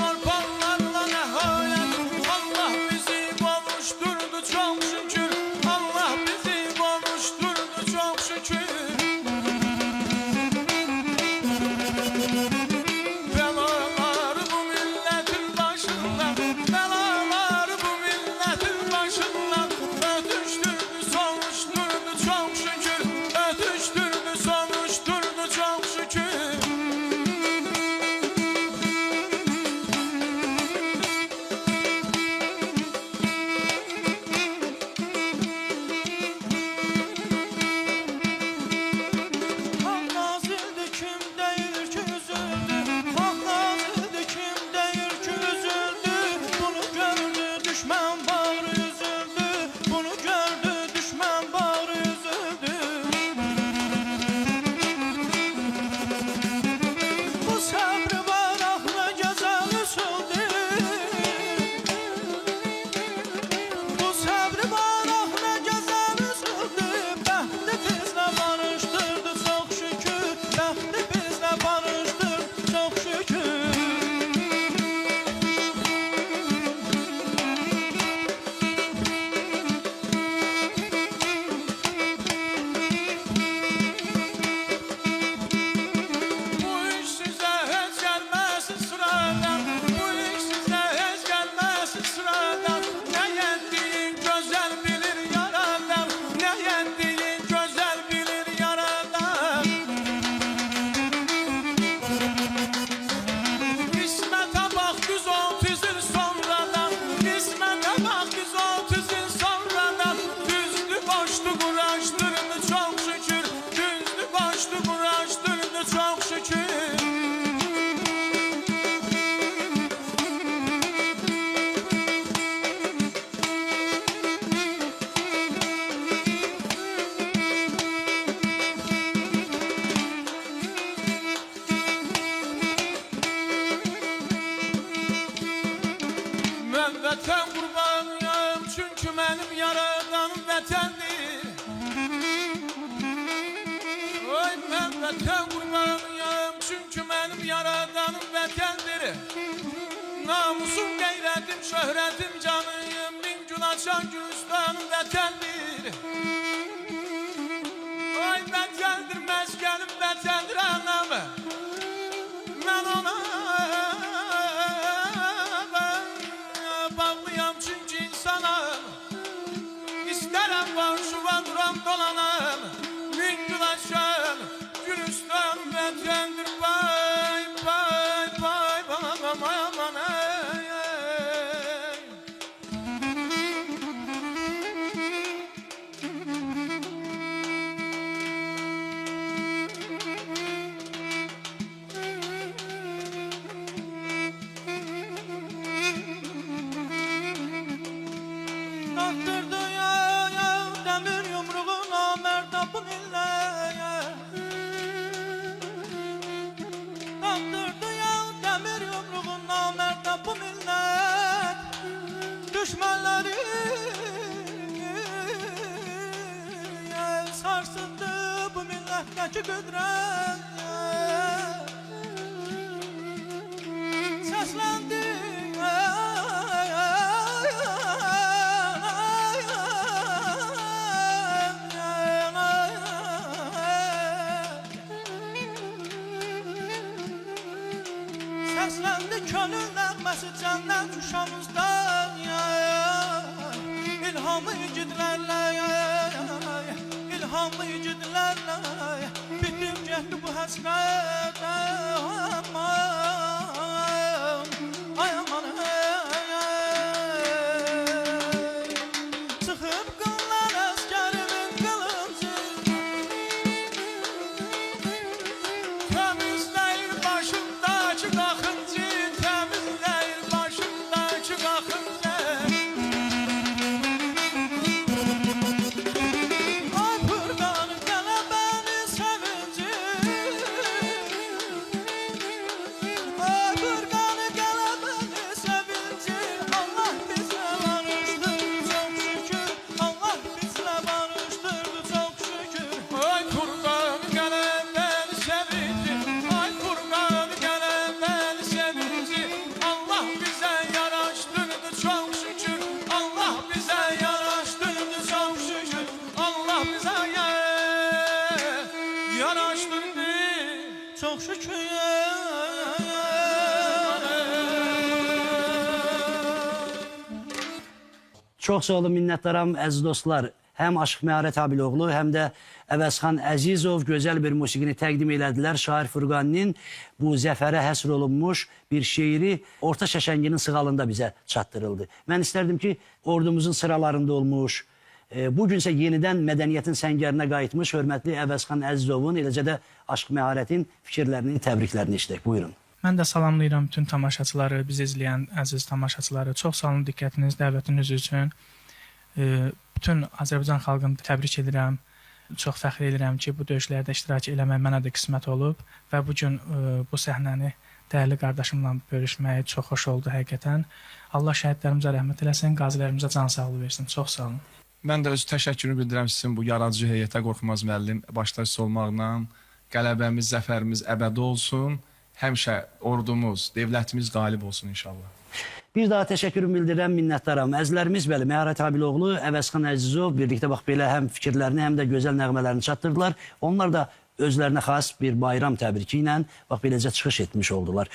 çarpanlarla nihayet Allah bizi kavuşturdu çok şükür. Allah bizi kavuşturdu çok şükür. Belalar bu milletin başında, belalar bu milletin başında. Ötüştürdü savuşturdu çok şükür. Ötüştürdü savuşturdu çok şükür. Vətən qurbanıyam, çünki mənim yaradanım vətəndir. Oy, mən vətən qurbanıyam, çünki mənim yaradanım vətəndir. Namusum, qeyrətim, şöhrətim, canım, min gün açan gülüstanım vətəndir. Oy, vətəndir, məskənim vətəndir anamı. Mən ona çünkü insanım. İstərəm başıma duram dolanam. Min gün açan Gülistan vətəndir. Bay bay bay aman aman ey. Taktırdı ya demir yumruğuna merda bu milleye. Taktırdı ya demir yumruğuna merda bu millet. Düşmanları sarsıldı bu milletteki güdret. Seslendi Səsləndi könül nəğməsi cənnət uşağımızdan. İlhamlı igidlərlə, ilhamlı igidlərlə bitib getdi bu həsrət. Aman, ay aman çıxıb qıllar əskərimin qılıncı. Təmizləyir başımdakı qaxıncı, təmizləyir başımdakı qaxıncı. Ay buradan qələbənin sevinci. Çox sağ olun, minnətdaram əziz dostlar. Həm Aşıq Məharət Abiloğlu, həm də Əvəzxan Əzizov gözəl bir musiqini təqdim elədilər. Şair Furqaninin bu zəfərə həsr olunmuş bir şeiri Orta Şəşənginin sığalında bizə çatdırıldı. Mən istərdim ki, ordumuzun sıralarında olmuş, bugünsə yenidən mədəniyyətin səngərinə qayıtmış hörmətli Əvəzxan Əzizovun, eləcə də Aşıq Məharətin fikirlərini, təbriklərini işlək. Buyurun. Mən də salamlayıram bütün tamaşaçıları, bizi izləyən əziz tamaşaçıları. Çox sağ olun diqqətiniz, dəvətiniz üçün. Bütün Azərbaycan xalqını təbrik edirəm. Çox fəxr edirəm ki, bu döyüşlərdə iştirak eləmək mənə də qismət olub və bugün bu səhnəni dəyərli qardaşımla bölüşmək çox xoş oldu həqiqətən. Allah şəhidlərimizə rəhmət eləsin, qazilərimizə can sağlığı versin. Çox sağ olun. Mən də öz təşəkkürümü bildirəm sizin bu yaradıcı heyətə, Qorxmaz müəllim başçısı olmaqla. Qələbəmiz, zəfərimiz əbədi olsun. Həmişə ordumuz, dövlətimiz qalib olsun inşallah. Bir daha təşəkkürümü bildirirəm, minnətdaram. Əzizlərimiz, bəli, Məharət Abiloğlu, Əvəzxan Əzizov birlikdə bax belə həm fikirlərini, həm də gözəl nəğmələrini çatdırdılar. Onlar da özlərinə xas bir bayram təbriki ilə bax beləcə çıxış etmiş oldular.